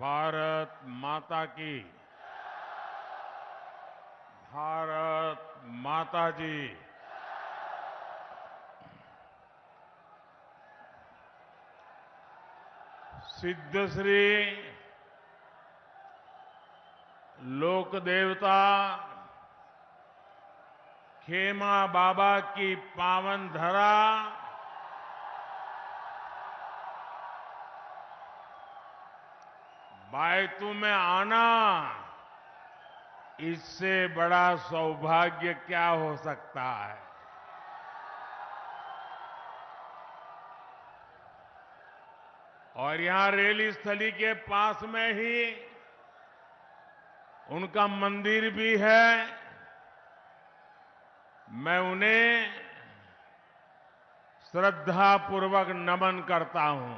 भारत माता की। भारत माता जी। सिद्धश्री लोक देवता खेमा बाबा की पावन धरा, बायतू में आना, इससे बड़ा सौभाग्य क्या हो सकता है। और यहां रैली स्थली के पास में ही उनका मंदिर भी है। मैं उन्हें श्रद्धापूर्वक नमन करता हूं।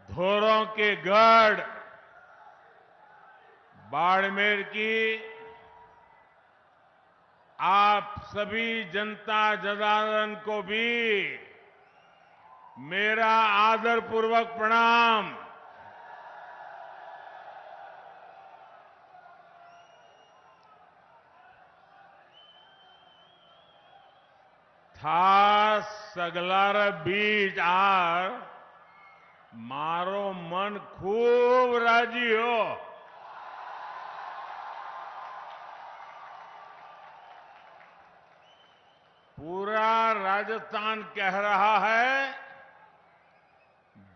धोरों के गढ़ बाड़मेर की आप सभी जनता जनार्दन को भी मेरा आदरपूर्वक प्रणाम। था सगलार बीज आर मारो मन खूब राजी हो। पूरा राजस्थान कह रहा है,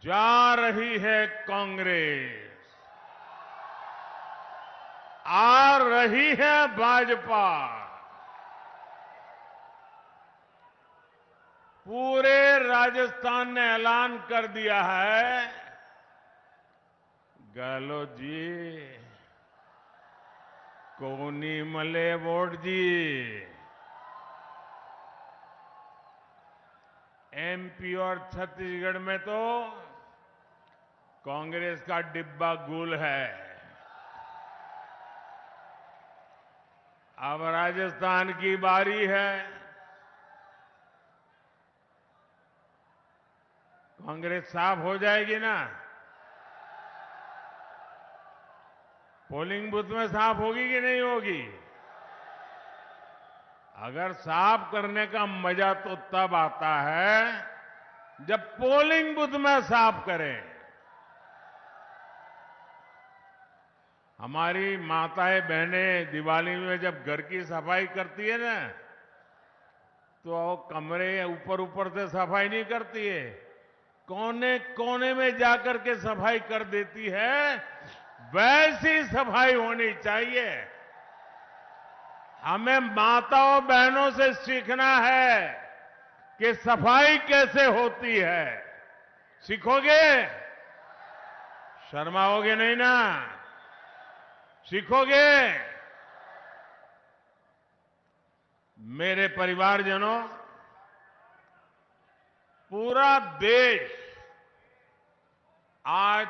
जा रही है कांग्रेस, आ रही है भाजपा। पूरे राजस्थान ने ऐलान कर दिया है, गहलोत जी कोनी मले वोट जी। एमपी और छत्तीसगढ़ में तो कांग्रेस का डिब्बा गुल है। अब राजस्थान की बारी है। कांग्रेस साफ हो जाएगी ना? पोलिंग बूथ में साफ होगी कि नहीं होगी? अगर साफ करने का मजा तो तब आता है जब पोलिंग बूथ में साफ करें। हमारी माताएं बहनें दिवाली में जब घर की सफाई करती है ना, तो कमरे ऊपर ऊपर से सफाई नहीं करती है, कोने कोने में जाकर के सफाई कर देती है। वैसी सफाई होनी चाहिए। हमें माताओं बहनों से सीखना है कि सफाई कैसे होती है। सीखोगे? शर्माओगे नहीं ना? सीखोगे? मेरे परिवारजनों, पूरा देश आज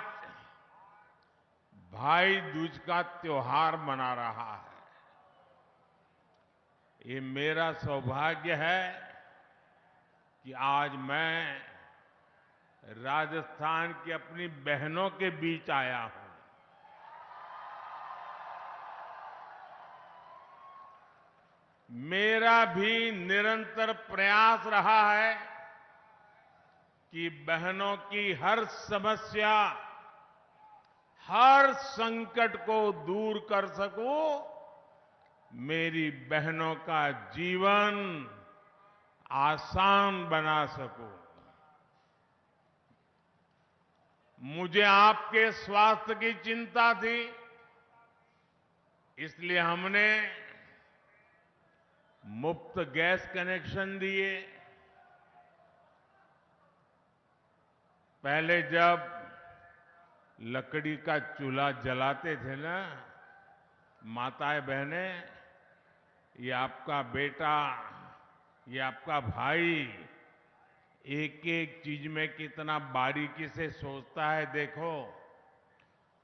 भाई दूज का त्योहार मना रहा है। ये मेरा सौभाग्य है कि आज मैं राजस्थान की अपनी बहनों के बीच आया हूं। मेरा भी निरंतर प्रयास रहा है कि बहनों की हर समस्या, हर संकट को दूर कर सकूं, मेरी बहनों का जीवन आसान बना सकूं। मुझे आपके स्वास्थ्य की चिंता थी, इसलिए हमने मुफ्त गैस कनेक्शन दिए। पहले जब लकड़ी का चूल्हा जलाते थे ना, माताएं बहनें, ये आपका बेटा, ये आपका भाई एक एक चीज में कितना बारीकी से सोचता है। देखो,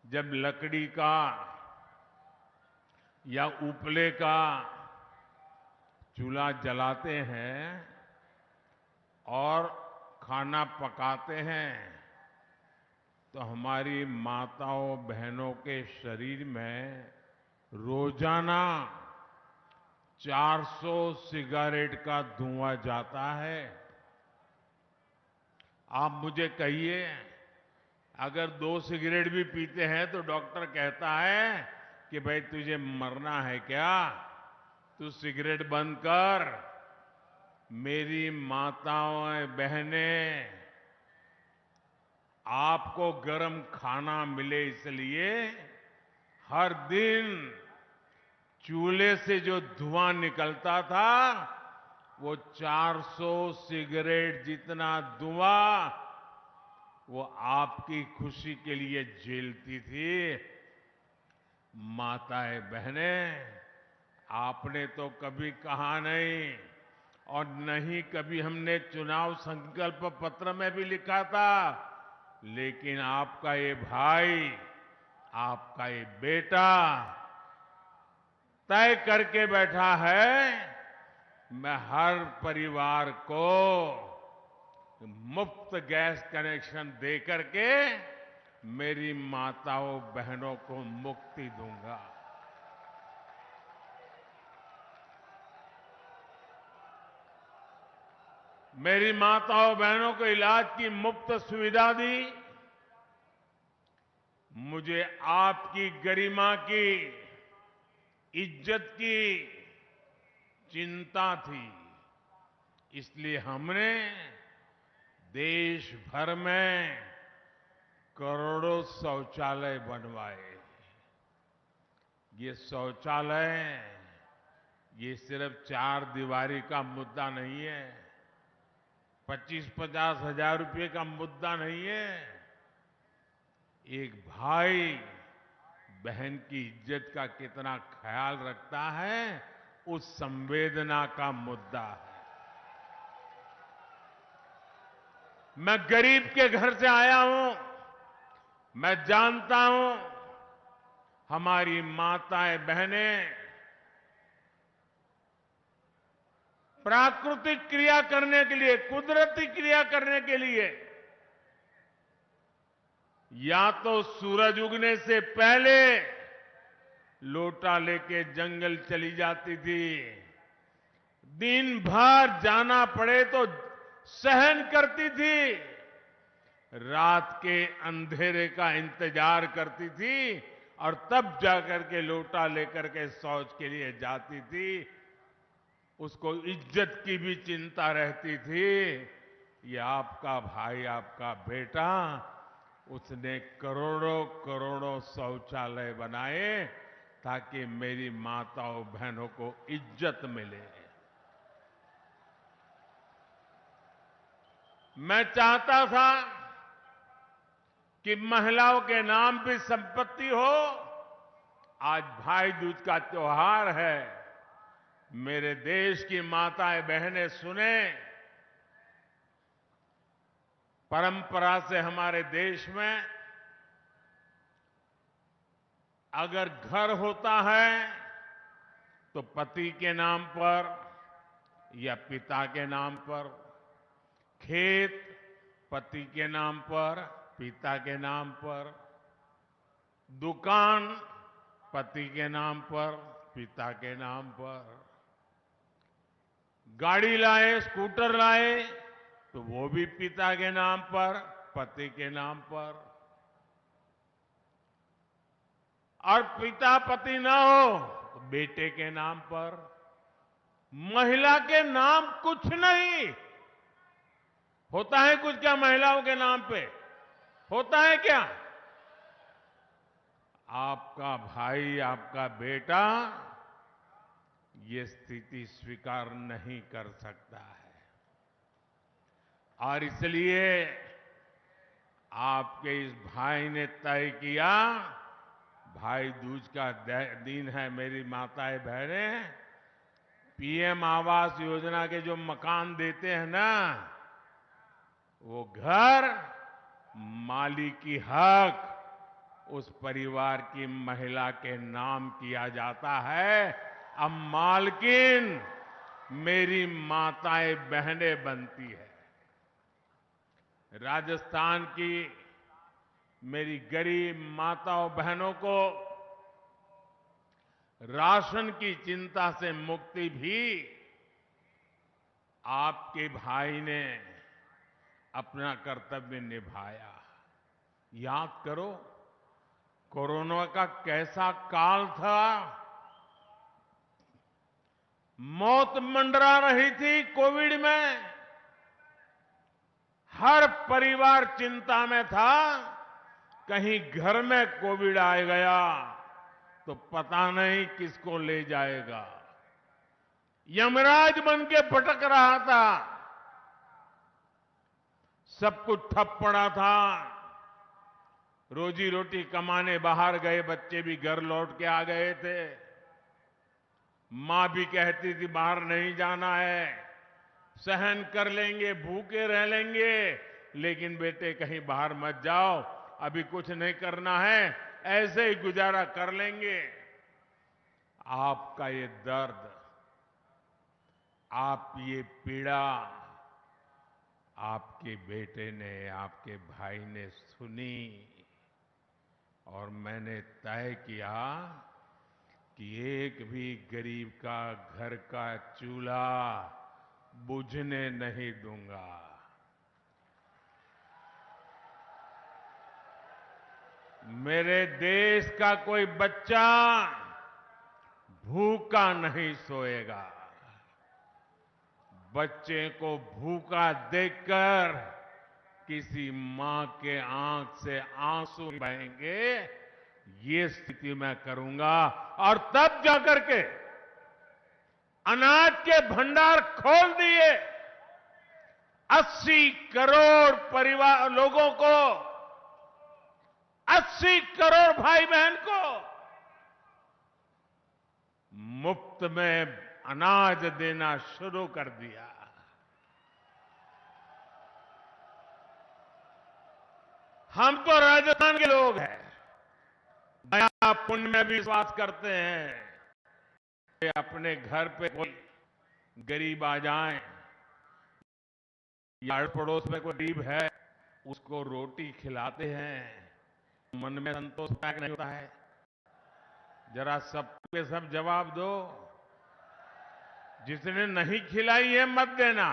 जब लकड़ी का या उपले का चूल्हा जलाते हैं और खाना पकाते हैं तो हमारी माताओं बहनों के शरीर में रोजाना 400 सिगारेट का धुआं जाता है। आप मुझे कहिए, अगर 2 सिगरेट भी पीते हैं तो डॉक्टर कहता है कि भाई तुझे मरना है क्या, तू सिगरेट बंद कर। मेरी माताओं बहनें, आपको गर्म खाना मिले इसलिए हर दिन चूल्हे से जो धुआं निकलता था वो 400 सिगरेट जितना धुआं वो आपकी खुशी के लिए झेलती थी। माताएं बहनें, आपने तो कभी कहा नहीं और नहीं कभी हमने चुनाव संकल्प पत्र में भी लिखा था, लेकिन आपका ये भाई, आपका ये बेटा तय करके बैठा है, मैं हर परिवार को मुफ्त गैस कनेक्शन दे करके मेरी माताओं बहनों को मुक्ति दूंगा। मेरी माताओं बहनों को इलाज की मुफ्त सुविधा दी। मुझे आपकी गरिमा की, इज्जत की चिंता थी, इसलिए हमने देश भर में करोड़ों शौचालय बनवाए। ये शौचालय ये सिर्फ 4 दीवारी का मुद्दा नहीं है, 25-50 हजार रुपए का मुद्दा नहीं है। एक भाई बहन की इज्जत का कितना ख्याल रखता है, उस संवेदना का मुद्दा है। मैं गरीब के घर से आया हूं, मैं जानता हूं हमारी माताएं बहनें प्राकृतिक क्रिया करने के लिए, कुदरती क्रिया करने के लिए या तो सूरज उगने से पहले लोटा लेके जंगल चली जाती थी, दिन भर जाना पड़े तो सहन करती थी, रात के अंधेरे का इंतजार करती थी और तब जाकर के लोटा लेकर के शौच के लिए जाती थी। उसको इज्जत की भी चिंता रहती थी। ये आपका भाई, आपका बेटा, उसने करोड़ों करोड़ों शौचालय बनाए ताकि मेरी माताओं बहनों को इज्जत मिले। मैं चाहता था कि महिलाओं के नाम भी संपत्ति हो। आज भाई दूज का त्योहार है, मेरे देश की माताएं बहनें सुने, परंपरा से हमारे देश में अगर घर होता है तो पति के नाम पर या पिता के नाम पर, खेत पति के नाम पर, पिता के नाम पर, दुकान पति के नाम पर, पिता के नाम पर, गाड़ी लाए, स्कूटर लाए तो वो भी पिता के नाम पर, पति के नाम पर। और पिता पति ना हो तो बेटे के नाम पर। महिला के नाम कुछ नहीं होता है। कुछ क्या महिलाओं के नाम पे होता है क्या? आपका भाई, आपका बेटा ये स्थिति स्वीकार नहीं कर सकता है और इसलिए आपके इस भाई ने तय किया, भाई दूज का दिन है, मेरी माताएं बहनें, पीएम आवास योजना के जो मकान देते हैं ना, वो घर मालिकी हक उस परिवार की महिला के नाम किया जाता है। अब मालकिन मेरी माताएं बहनें बनती है। राजस्थान की मेरी गरीब माताओं बहनों को राशन की चिंता से मुक्ति भी आपके भाई ने अपना कर्तव्य निभाया। याद करो, कोरोना का कैसा काल था। मौत मंडरा रही थी कोविड में। हर परिवार चिंता में था, कहीं घर में कोविड आ गया तो पता नहीं किसको ले जाएगा। यमराज बन के भटक रहा था। सब कुछ ठप पड़ा था। रोजी रोटी कमाने बाहर गए बच्चे भी घर लौट के आ गए थे। मां भी कहती थी बाहर नहीं जाना है, सहन कर लेंगे, भूखे रह लेंगे, लेकिन बेटे कहीं बाहर मत जाओ, अभी कुछ नहीं करना है, ऐसे ही गुजारा कर लेंगे। आपका ये दर्द, आप ये पीड़ा आपके बेटे ने, आपके भाई ने सुनी और मैंने तय किया कि एक भी गरीब का घर का चूल्हा बुझने नहीं दूंगा। मेरे देश का कोई बच्चा भूखा नहीं सोएगा। बच्चे को भूखा देखकर किसी मां के आंख से आंसू बहेंगे, ये स्थिति मैं करूंगा। और तब जाकर के अनाज के भंडार खोल दिए। 80 करोड़ परिवार लोगों को, 80 करोड़ भाई बहन को मुफ्त में अनाज देना शुरू कर दिया। हम तो राजस्थान के लोग हैं, दया पुण्य में भी विश्वास करते हैं कि अपने घर पे कोई गरीब आ जाए या अड़ोस पड़ोस में कोई गरीब है, उसको रोटी खिलाते हैं, मन में संतोष पैदा नहीं होता है। जरा सबके सब जवाब दो। जिसने नहीं खिलाई है मत देना,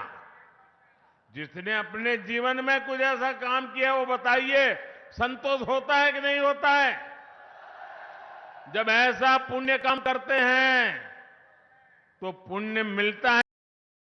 जिसने अपने जीवन में कुछ ऐसा काम किया वो बताइए, संतोष होता है कि नहीं होता है? जब ऐसा पुण्य काम करते हैं तो पुण्य मिलता है।